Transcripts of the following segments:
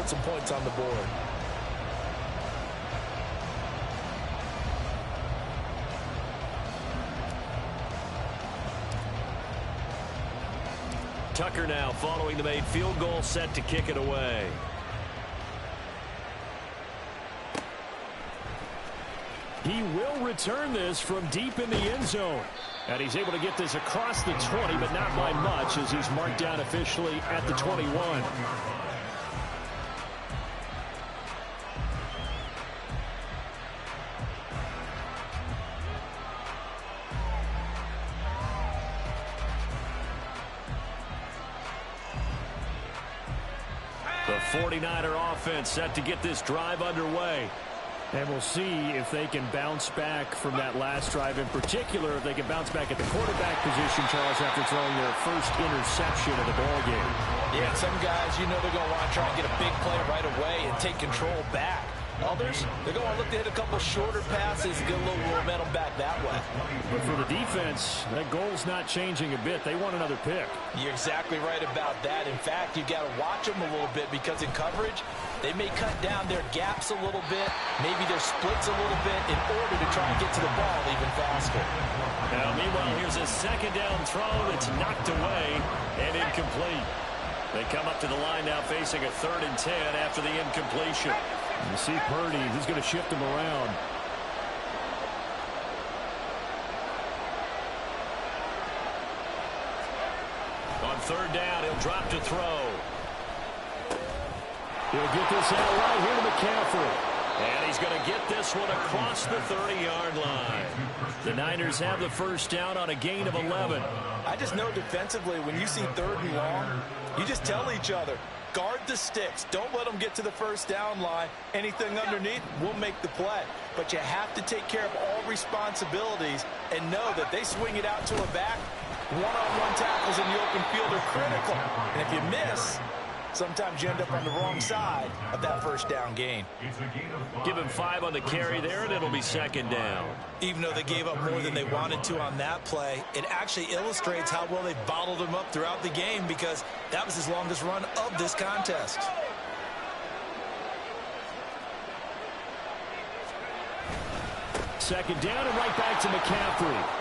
put some points on the board. Tucker now following the made field goal, set to kick it away. He will return this from deep in the end zone. And he's able to get this across the 20, but not by much, as he's marked down officially at the 21. The 49er offense set to get this drive underway. And we'll see if they can bounce back from that last drive, in particular, if they can bounce back at the quarterback position, Charles, after throwing their first interception of the ballgame. Yeah, some guys, you know they're going to want to try and get a big play right away and take control back. Others, they're going to look to hit a couple shorter passes and get a little momentum back that way. But for the defense, that goal's not changing a bit. They want another pick. You're exactly right about that. In fact, you've got to watch them a little bit, because in coverage, they may cut down their gaps a little bit, maybe their splits a little bit, in order to try and get to the ball even faster. Now, meanwhile, here's a second down throw that's knocked away and incomplete. They come up to the line now facing a 3rd and 10 after the incompletion. You see Purdy, he's going to shift him around. On 3rd down, he'll drop to throw. He'll get this out right here to McCaffrey. And he's going to get this one across the 30-yard line. The Niners have the first down on a gain of 11. I just know defensively, when you see 3rd and long, you just tell each other, guard the sticks. Don't let them get to the first down line. Anything underneath will make the play. But you have to take care of all responsibilities and know that they swing it out to a back. One-on-one tackles in the open field are critical. And if you miss, sometimes you end up on the wrong side of that first down gain. Give him 5 on the carry there, and it'll be 2nd down. Even though they gave up more than they wanted to on that play, it actually illustrates how well they bottled him up throughout the game, because that was his longest run of this contest. Second down and right back to McCaffrey.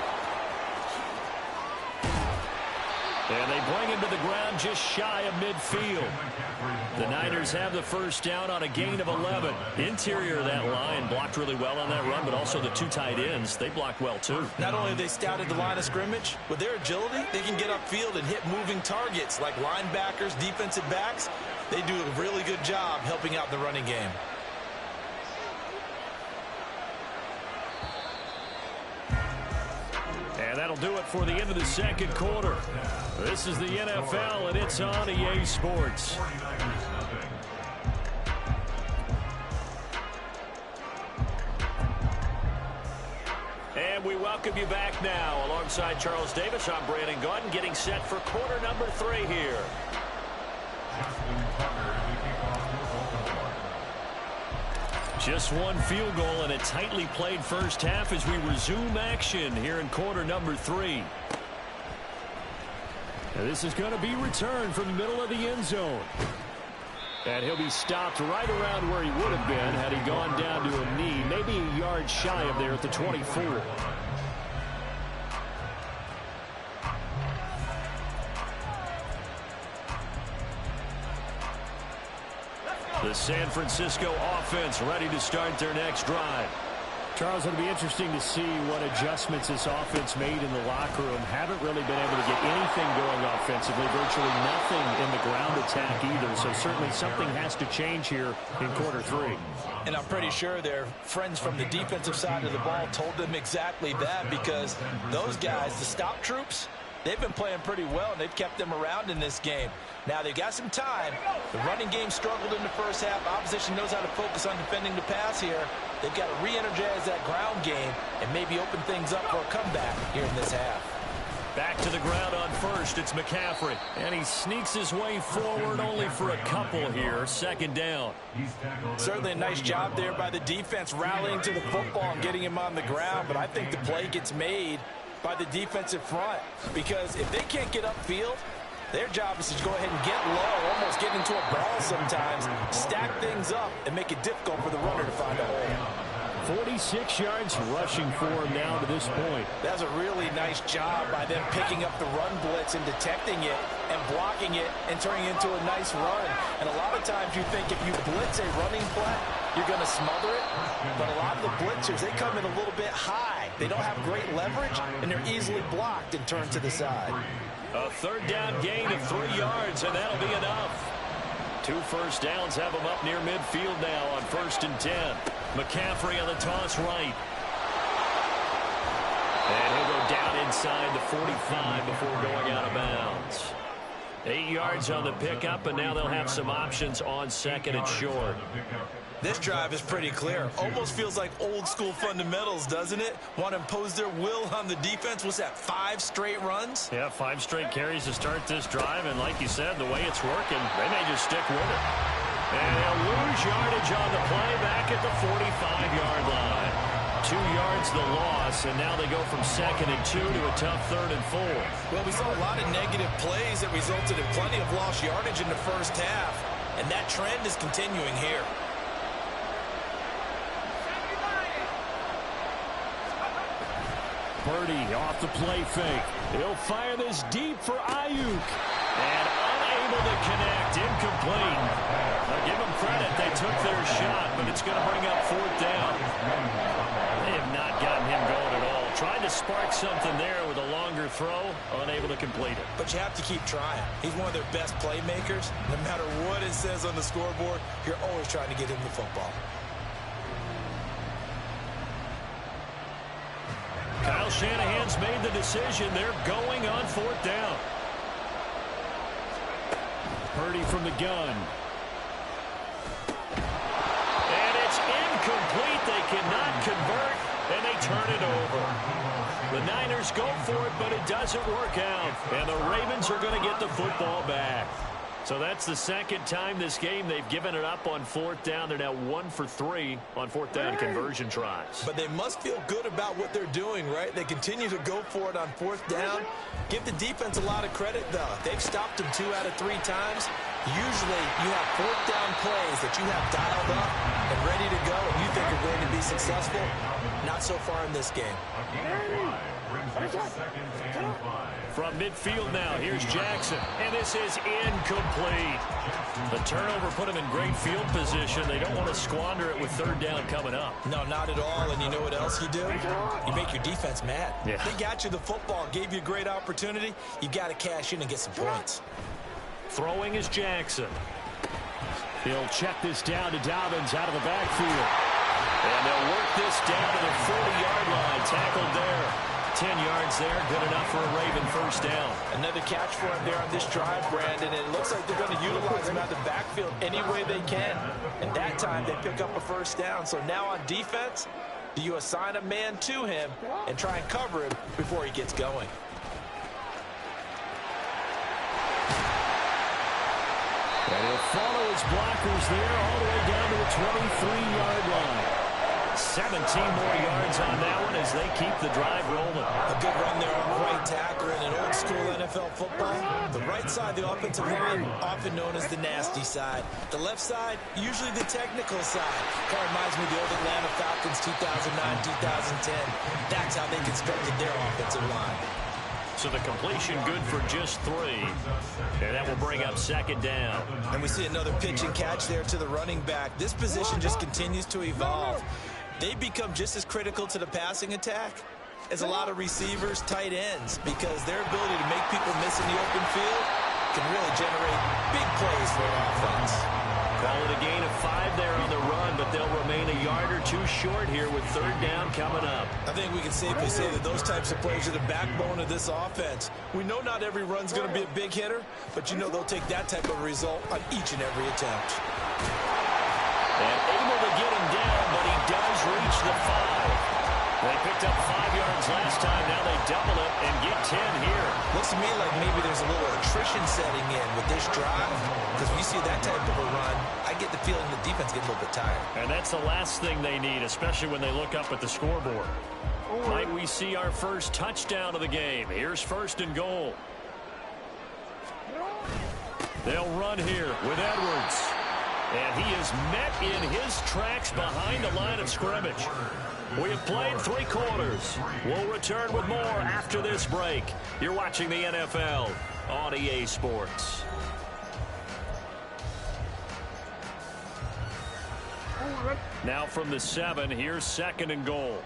And they bring him to the ground just shy of midfield. The Niners have the first down on a gain of 11. Interior of that line blocked really well on that run, but also the 2 tight ends, they blocked well too. Not only have they scouted the line of scrimmage, with their agility, they can get upfield and hit moving targets like linebackers, defensive backs. They do a really good job helping out the running game. And that'll do it for the end of the second quarter. This is the NFL, and it's on EA Sports. And we welcome you back now. Alongside Charles Davis, I'm Brandon Gaudin, getting set for quarter number 3 here. Just one field goal and a tightly played first half as we resume action here in quarter number 3. Now this is going to be returned from the middle of the end zone. And he'll be stopped right around where he would have been had he gone down to a knee, maybe a yard shy of there at the 24. The San Francisco offense ready to start their next drive. Charles, it'll be interesting to see what adjustments this offense made in the locker room. Haven't really been able to get anything going offensively. Virtually nothing in the ground attack either. So certainly something has to change here in quarter 3. And I'm pretty sure their friends from the defensive side of the ball told them exactly that, because those guys, the stop troops, they've been playing pretty well, and they've kept them around in this game. Now, they've got some time. The running game struggled in the first half. Opposition knows how to focus on defending the pass here. They've got to re-energize that ground game and maybe open things up for a comeback here in this half. Back to the ground on first. It's McCaffrey. And he sneaks his way forward only for a couple here. Second down. Certainly a nice job there by the defense rallying to the football and getting him on the ground. But I think the play gets made by the defensive front, because if they can't get upfield, their job is to go ahead and get low, almost getting into a brawl sometimes, stack things up and make it difficult for the runner to find a hole. 46 yards rushing for him now to this point. That's a really nice job by them picking up the run blitz and detecting it and blocking it and turning it into a nice run. And a lot of times you think if you blitz a running play, you're going to smother it. But a lot of the blitzers, they come in a little bit high. They don't have great leverage, and they're easily blocked and turned to the side. A third down gain of 3 yards, and that'll be enough. 2 first downs have them up near midfield now on 1st and 10. McCaffrey on the toss right. And he'll go down inside the 45 before going out of bounds. 8 yards on the pickup, and now they'll have some options on 2nd and short. This drive is pretty clear. Almost feels like old school fundamentals, doesn't it? Want to impose their will on the defense. What's that, 5 straight runs? Yeah, 5 straight carries to start this drive, and like you said, the way it's working, they may just stick with it. And they'll lose yardage on the play back at the 45-yard line. 2 yards the loss, and now they go from 2nd and 2 to a tough 3rd and 4. Well, we saw a lot of negative plays that resulted in plenty of lost yardage in the first half, and that trend is continuing here. Purdy off the play fake. He'll fire this deep for Ayuk. And unable to connect. Incomplete. Now give them credit. They took their shot, but it's going to bring up 4th down. They have not gotten him going at all. Tried to spark something there with a longer throw. Unable to complete it. But you have to keep trying. He's one of their best playmakers. No matter what it says on the scoreboard, you're always trying to get him the football. Kyle Shanahan's made the decision. They're going on 4th down. Purdy from the gun. And it's incomplete. They cannot convert, and they turn it over. The Niners go for it, but it doesn't work out. And the Ravens are going to get the football back. So that's the 2nd time this game they've given it up on 4th down. They're now 1 for 3 on 4th down conversion tries. But they must feel good about what they're doing, right? They continue to go for it on 4th down. Give the defense a lot of credit, though. They've stopped them 2 out of 3 times. Usually you have 4th down plays that you have dialed up and ready to go, and you think are going to be successful. Not so far in this game. From midfield now, here's Jackson, and this is incomplete. The turnover put him in great field position. They don't want to squander it with 3rd down coming up. No, not at all, and you know what else you do? You make your defense mad. Yeah. They got you the football, gave you a great opportunity. You got to cash in and get some points. Throwing is Jackson. He'll check this down to Dobbins out of the backfield. And they'll work this down to the 40-yard line. Tackled there. 10 yards there, good enough for a Raven 1st down. Another catch for him there on this drive, Brandon. And it looks like they're going to utilize him out the backfield any way they can. And that time they pick up a 1st down. So now on defense, do you assign a man to him and try and cover him before he gets going? And he'll follow his blockers there all the way down to the 23-yard line. 17 more yards on that one as they keep the drive rolling. A good run there on the right tackle in an old school NFL football. The right side, the offensive line, often known as the nasty side. The left side, usually the technical side. Kind of reminds me of the old Atlanta Falcons 2009, 2010. That's how they constructed their offensive line. So the completion good for just 3. And that will bring up 2nd down. And we see another pitch and catch there to the running back. This position just continues to evolve. They become just as critical to the passing attack as a lot of receivers, tight ends, because their ability to make people miss in the open field can really generate big plays for an offense. Call it a gain of 5 there on the run, but they'll remain a yard or 2 short here with 3rd down coming up. I think we can safely say that those types of plays are the backbone of this offense. We know not every run's going to be a big hitter, but you know they'll take that type of result on each and every attempt. And able to get him down, but he does reach the 5. They picked up 5 yards last time. Now they double it and get 10 here. Looks to me like maybe there's a little attrition setting in with this drive, because when you see that type of a run, I get the feeling the defense gets a little bit tired. And that's the last thing they need, especially when they look up at the scoreboard. Might we see our first touchdown of the game? Here's 1st and goal. They'll run here with Edwards. And he is met in his tracks behind the line of scrimmage. We have played 3 quarters. We'll return with more after this break. You're watching the NFL on EA Sports. Now from the 7, here's 2nd and goal.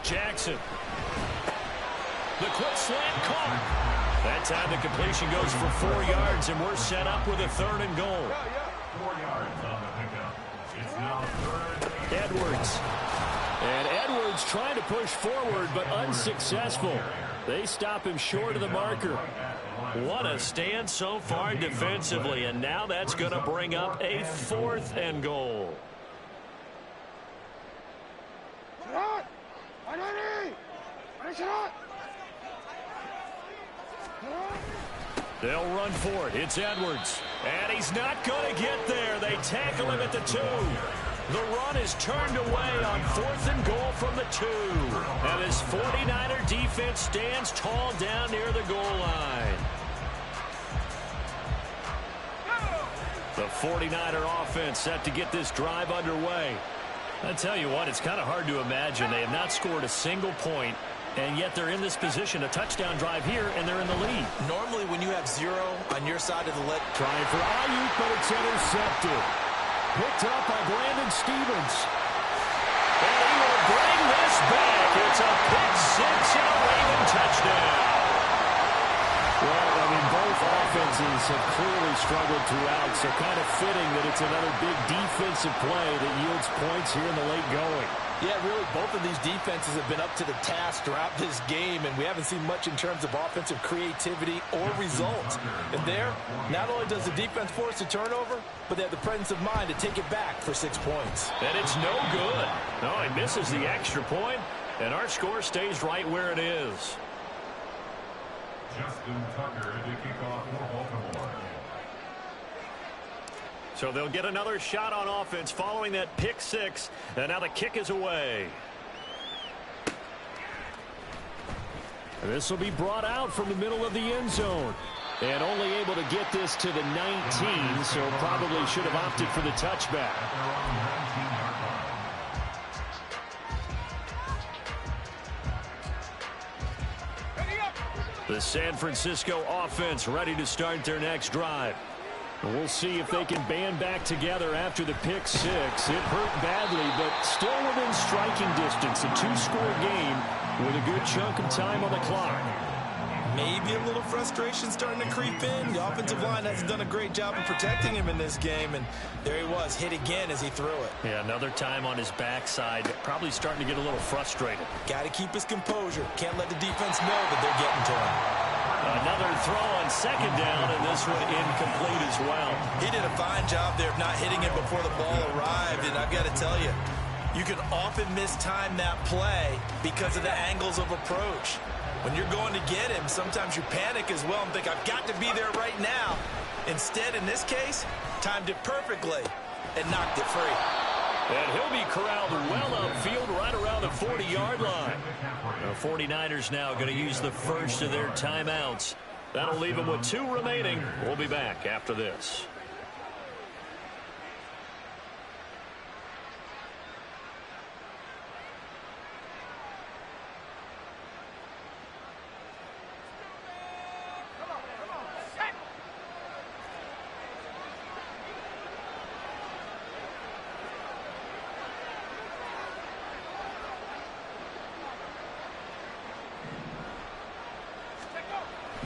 Jackson. The quick slant caught. That time the completion goes for 4 yards, and we're set up with a 3rd and goal. 4 yards on the pickup. It's now 3rd. Edwards. And Edwards trying to push forward, but unsuccessful. They stop him short of the marker. What a stand so far defensively, and now that's going to bring up a 4th and goal. They'll run for it. It's Edwards. And he's not going to get there. They tackle him at the 2. The run is turned away on 4th and goal from the 2. And his 49er defense stands tall down near the goal line. The 49er offense set to get this drive underway. I tell you what, it's kind of hard to imagine. They have not scored a single point, and yet they're in this position, a touchdown drive here, and they're in the lead. Normally when you have 0 on your side of the leg. Trying for Yoooo, but it's intercepted. Picked up by Brandon Stevens. And he will bring this back. It's a pick 6 and a Raven touchdown. Well, I mean, both offenses have clearly struggled throughout, so kind of fitting that it's another big defensive play that yields points here in the late going. Yeah, really, both of these defenses have been up to the task throughout this game, and we haven't seen much in terms of offensive creativity or results. And there, not only does the defense force a turnover, but they have the presence of mind to take it back for 6 points. And it's no good. No, he misses the extra point, and our score stays right where it is. Justin Tucker to kick off for Baltimore. So they'll get another shot on offense following that pick 6, and now the kick is away. This will be brought out from the middle of the end zone. And only able to get this to the 19, so probably should have opted for the touchback. The San Francisco offense ready to start their next drive. We'll see if they can band back together after the pick 6. It hurt badly, but still within striking distance. A 2-score game with a good chunk of time on the clock. Maybe a little frustration starting to creep in. The offensive line hasn't done a great job of protecting him in this game, and there he was, hit again as he threw it. Yeah, another time on his backside, probably starting to get a little frustrated. Got to keep his composure. Can't let the defense know that they're getting to him. Another throw on 2nd down, and this one incomplete as well. He did a fine job there of not hitting it before the ball arrived, and I've got to tell you, you can often mistime that play because of the angles of approach. When you're going to get him, sometimes you panic as well and think, I've got to be there right now. Instead, in this case, timed it perfectly and knocked it free. And he'll be corralled well upfield right around the 40-yard line. The 49ers now going to use the first of their timeouts. That'll leave them with 2 remaining. We'll be back after this.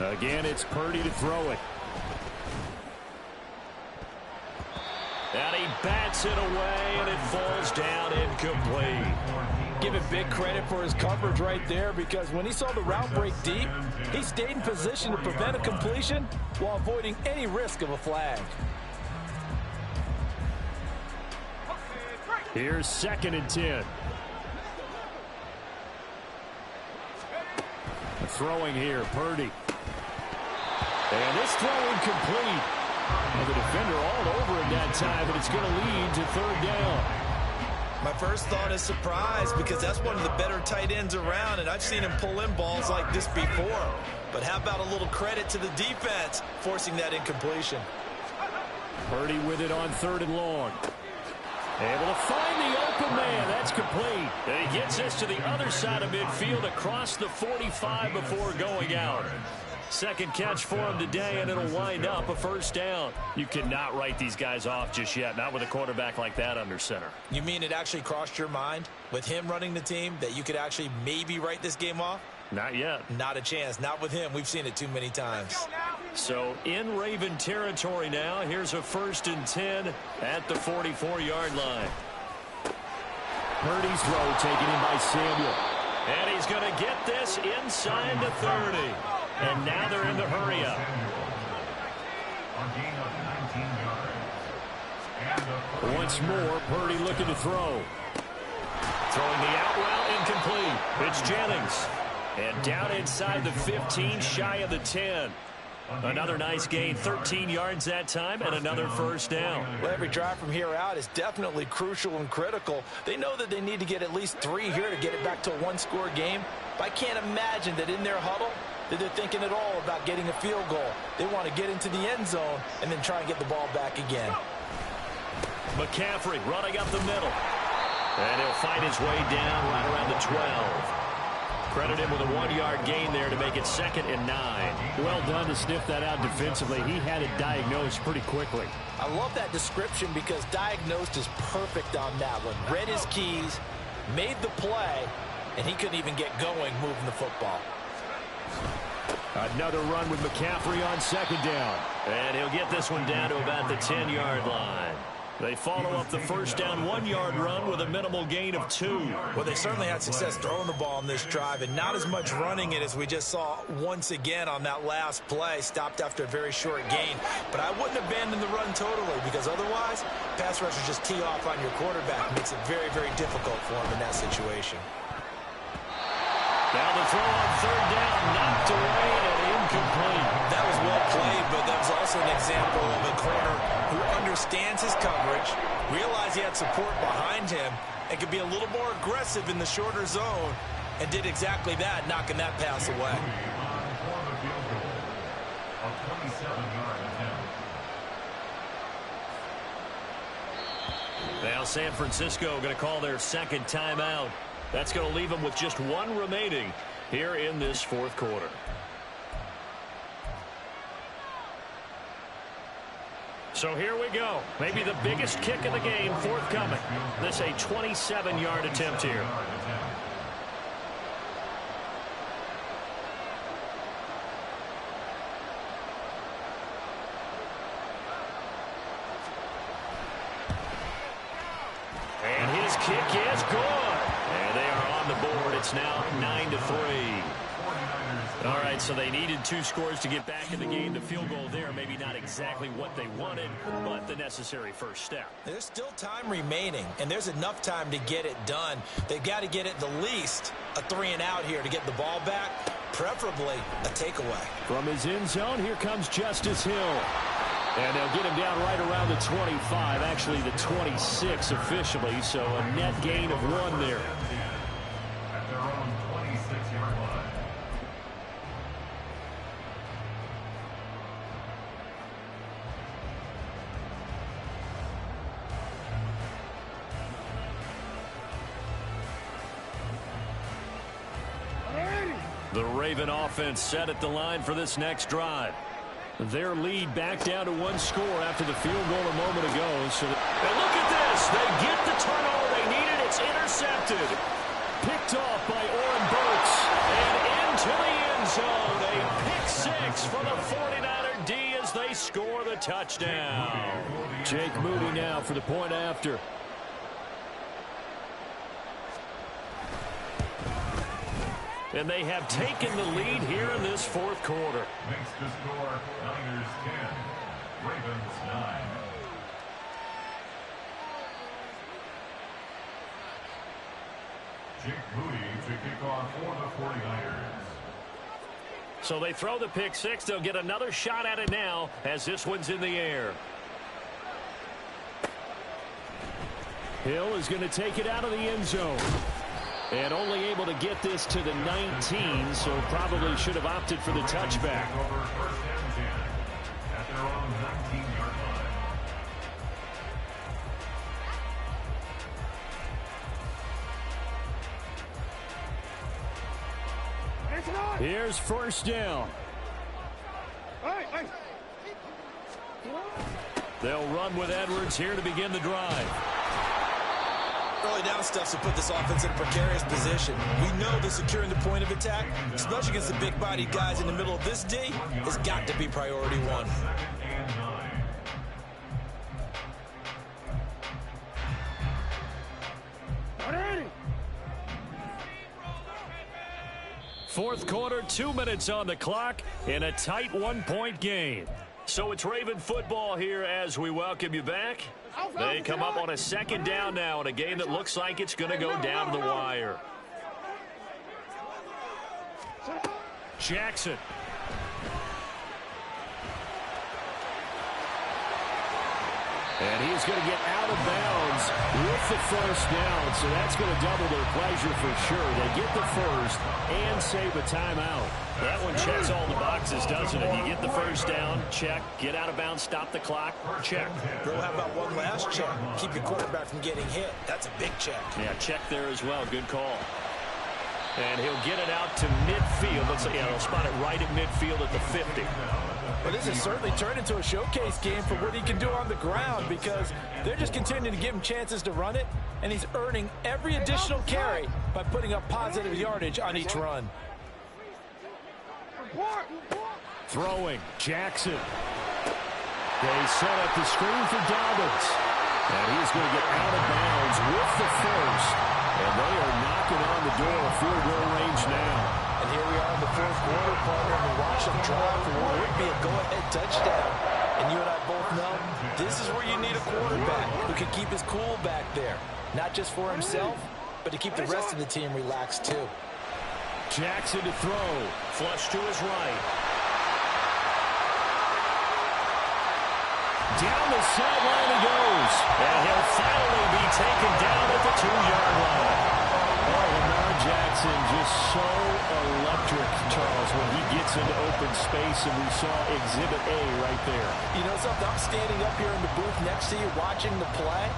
Again, it's Purdy to throw it. And he bats it away, and it falls down incomplete. Give him big credit for his coverage right there, because when he saw the route break deep, he stayed in position to prevent a completion while avoiding any risk of a flag. Here's 2nd and 10. Throwing here, Purdy. And this throw incomplete. And the defender all over it that time, but it's going to lead to 3rd down. My first thought is surprise because that's one of the better tight ends around, and I've seen him pull in balls like this before. But how about a little credit to the defense forcing that incompletion? Purdy with it on 3rd and long. Able to find the open man. That's complete. And he gets this to the other side of midfield across the 45 before going out. Second catch for him today, and it'll wind up a first down. You cannot write these guys off just yet, not with a quarterback like that under center. You mean it actually crossed your mind with him running the team that you could actually maybe write this game off? Not yet. Not a chance. Not with him. We've seen it too many times. So in Raven territory now, here's a 1st and 10 at the 44-yard line. Purdy's throw taken in by Samuel. And he's going to get this inside the 30. And now they're in the hurry up. Once more, Purdy looking to throw. Throwing the out route incomplete. It's Jennings. And down inside the 15, shy of the 10. Another nice gain, 13 yards that time, and another first down. Well, every drive from here out is definitely crucial and critical. They know that they need to get at least 3 here to get it back to a one-score game. But I can't imagine that in their huddle that they're thinking at all about getting a field goal. They want to get into the end zone and then try and get the ball back again. McCaffrey running up the middle. And he'll find his way down right around the 12. Credit him with a 1-yard gain there to make it 2nd and 9. Well done to sniff that out defensively. He had it diagnosed pretty quickly. I love that description because diagnosed is perfect on that one. Read his keys, made the play, and he couldn't even get going moving the football. Another run with McCaffrey on 2nd down. And he'll get this one down to about the 10-yard line. They follow up the first down 1-yard run with a minimal gain of 2. Well, they certainly had success throwing the ball on this drive and not as much running it as we just saw once again on that last play. Stopped after a very short gain. But I wouldn't abandon the run totally because otherwise, pass rushers just tee off on your quarterback. Makes it very, very difficult for him in that situation. Down the throw on 3rd down, knocked away and incomplete. That was well played, but that was also an example of a corner who understands his coverage, realized he had support behind him, and could be a little more aggressive in the shorter zone, and did exactly that, knocking that pass away. Now San Francisco going to call their 2nd timeout. That's going to leave them with just 1 remaining here in this 4th quarter. So here we go. Maybe the biggest kick of the game forthcoming. This a 27-yard attempt here. And his kick is good. And they are on the board. It's now 9-3. All right, so they needed 2 scores to get back in the game. The field goal there, maybe not exactly what they wanted, but the necessary first step. There's still time remaining, and there's enough time to get it done. They've got to get at the least a 3 and out here to get the ball back, preferably a takeaway. From his end zone, here comes Justice Hill. And they'll get him down right around the 25, actually the 26 officially, so a net gain of 1 there. At their own 26-yard line. The Raven offense set at the line for this next drive. Their lead back down to 1 score after the field goal a moment ago. And look at this. They get the turnover they needed. It's intercepted. Picked off by Oren Burks. And into the end zone. A pick 6 for the 49er D as they score the touchdown. Jake Moody now for the point after. And they have taken the lead here in this 4th quarter. Makes the score Niners 10, Ravens 9. Jake Moody to kick off for the 49ers. So they throw the pick 6. They'll get another shot at it now as this one's in the air. Hill is going to take it out of the end zone. And only able to get this to the 19, so probably should have opted for the touchback. Here's first down. They'll run with Edwards here to begin the drive. Early down stuff to put this offense in a precarious position. We know that securing the point of attack, especially against the big-bodied guys in the middle of this D, has got to be priority one. Fourth quarter, 2 minutes on the clock in a tight one-point game. So it's Raven football here as we welcome you back. They come up on a second down now in a game that looks like it's going to go down to the wire. Jackson. And he's going to get out of bounds with the first down, so that's going to double their pleasure for sure. They get the first and save a timeout. That one checks all the boxes, doesn't it? You get the first down, check. Get out of bounds, stop the clock, check. Bro, how about one last check? Keep your quarterback from getting hit. That's a big check. Yeah, check there as well. Good call. And he'll get it out to midfield. Let's say, he'll spot it right at midfield at the 50. But this has certainly turned into a showcase game for what he can do on the ground, because they're just continuing to give him chances to run it, and he's earning every additional carry by putting up positive yardage on each run. Throwing, Jackson. They set up the screen for Dobbins. And he's going to get out of bounds with the first. And they are knocking on the door of field goal range now. And here we are in the fourth quarter, partner, and we watch them drive for what would be a go-ahead touchdown. And you and I both know this is where you need a quarterback who can keep his cool back there. Not just for himself, but to keep the rest of the team relaxed too. Jackson to throw. Flush to his right. Down the sideline he goes. And he'll finally be taken down at the 2-yard line. Oh, Lamar Jackson just so electric, Charles, when he gets into open space, and we saw Exhibit A right there. You know something? I'm standing up here in the booth next to you watching the play.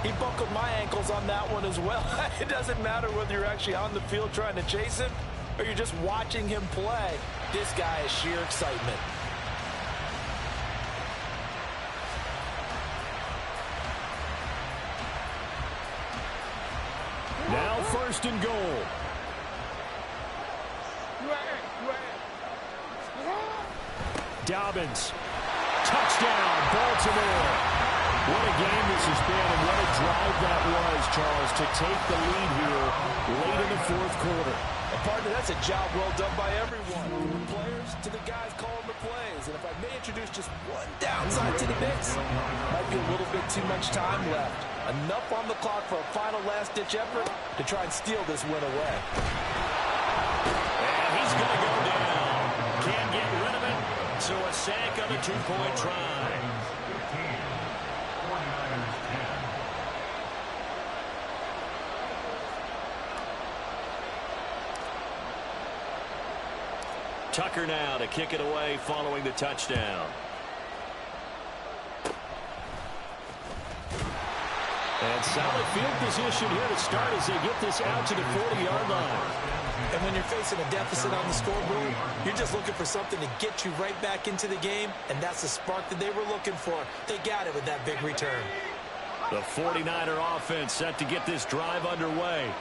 He buckled my ankles on that one as well. It doesn't matter whether you're actually on the field trying to chase him or you're just watching him play. This guy is sheer excitement. Now first and goal. Dobbins. Touchdown, Baltimore. What a game this has been, and what a drive that was, Charles, to take the lead here late in the fourth quarter. And partner, that's a job well done by everyone, from the players to the guys calling the plays. And if I may introduce just one downside to the mix, might be a little bit too much time left. Enough on the clock for a final last-ditch effort to try and steal this win away. And he's going to go down. Can't get rid of it, so a sack on a two-point try. Tucker now to kick it away following the touchdown. And solid field position here to start as they get this out to the 40-yard line. And when you're facing a deficit on the scoreboard, you're just looking for something to get you right back into the game, and that's the spark that they were looking for. They got it with that big return. The 49er offense set to get this drive underway.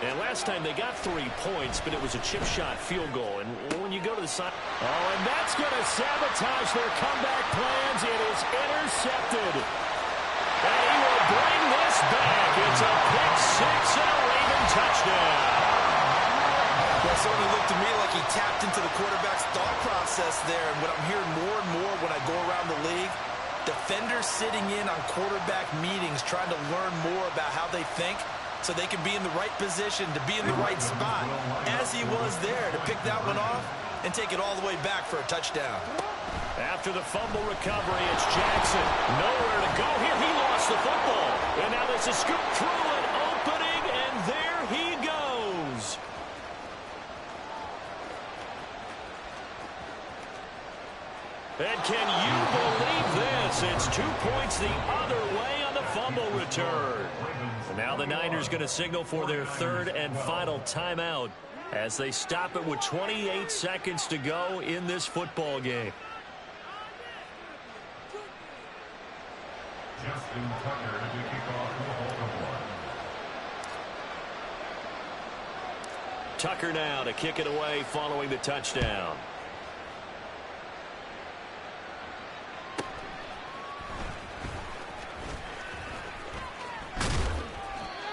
And last time they got 3 points, but it was a chip shot field goal. And when you go to the side... Oh, and that's going to sabotage their comeback plans. It is intercepted. And he will bring this back. It's a pick six and a Raven touchdown. Well, it certainly looked to me like he tapped into the quarterback's thought process there. And what I'm hearing more and more when I go around the league, defenders sitting in on quarterback meetings trying to learn more about how they think, so they can be in the right position, to be in the right spot. As he was there to pick that one off, and take it all the way back for a touchdown. After the fumble recovery, it's Jackson. Nowhere to go here. He lost the football. And now there's a scoop through an opening, and there he goes. And can you believe this? It's 2 points the other way on the fumble return. And now the Niners going to signal for their third and final timeout as they stop it with 28 seconds to go in this football game. Justin Tucker to kick off the Baltimore. Tucker now to kick it away following the touchdown.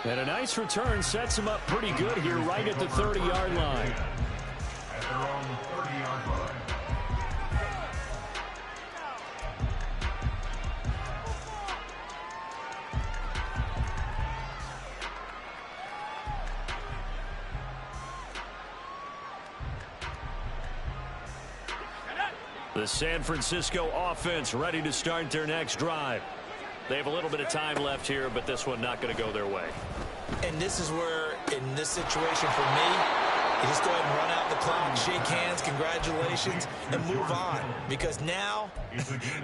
And a nice return sets him up pretty good here right at the 30-yard line. At their own 30-yard line. The San Francisco offense ready to start their next drive. They have a little bit of time left here, but this one not going to go their way. And this is where, in this situation for me, you just go ahead and run out the clock, shake hands, congratulations, and move on. Because now,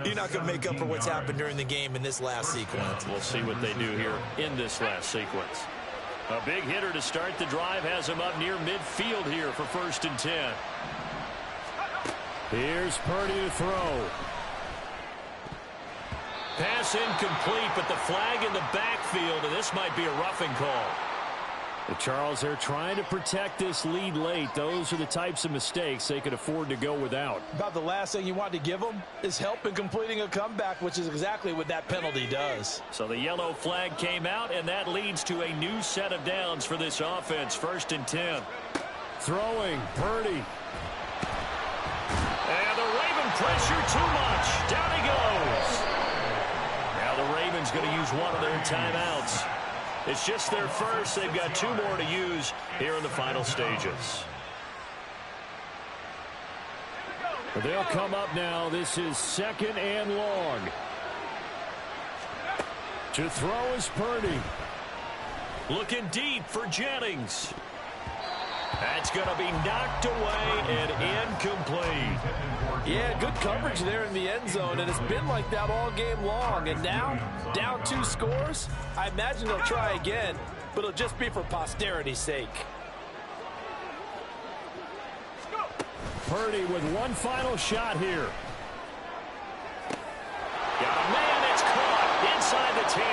you're not going to make up for what's happened during the game in this last sequence. We'll see what they do here in this last sequence. A big hitter to start the drive has him up near midfield here for 1st and 10. Here's Purdy to throw. Pass incomplete, but the flag in the backfield, and this might be a roughing call. The Charles, they're trying to protect this lead late. Those are the types of mistakes they could afford to go without. About the last thing you want to give them is help in completing a comeback, which is exactly what that penalty does. So the yellow flag came out, and that leads to a new set of downs for this offense. 1st and 10. Throwing, Purdy. And the Raven pressure too much. Down he goes. Now the Ravens going to use one of their timeouts. It's just their first. They've got 2 more to use here in the final stages. They'll come up now. This is 2nd and long. To throw is Purdy. Looking deep for Jennings. That's going to be knocked away and incomplete. Yeah, good coverage there in the end zone, and it's been like that all game long. And now, down 2 scores, I imagine they'll try again, but it'll just be for posterity's sake. Purdy with one final shot here. Got a man, it's caught inside the 10.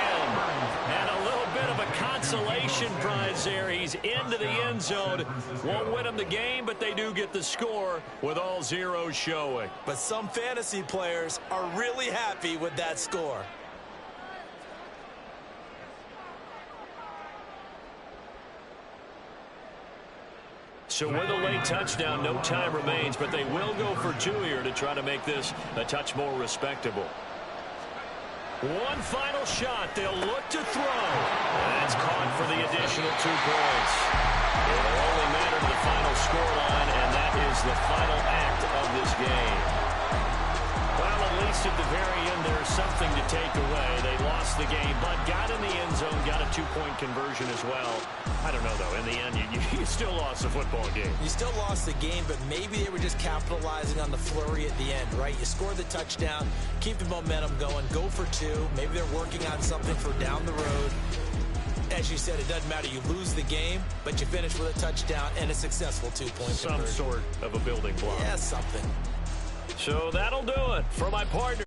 And a little bit of a consolation prize there. He's into the end zone. Won't win them the game, but they do get the score with all zeros showing. But some fantasy players are really happy with that score. So with a late touchdown, no time remains, but they will go for 2 here to try to make this a touch more respectable. One final shot. They'll look to throw. That's caught for the additional 2 points. It will only matter to the final scoreline, and that is the final act of this game. Well, at least at the very end, there's something to take away. They lost the game, but got in the end zone, got a 2-point conversion as well. I don't know, though. In the end, you still lost the football game. You still lost the game, but maybe they were just capitalizing on the flurry at the end, right? You score the touchdown, keep the momentum going, go for 2. Maybe they're working on something for down the road. As you said, it doesn't matter. You lose the game, but you finish with a touchdown and a successful 2-point conversion. Some sort of a building block. Yeah, something. So that'll do it for my partner.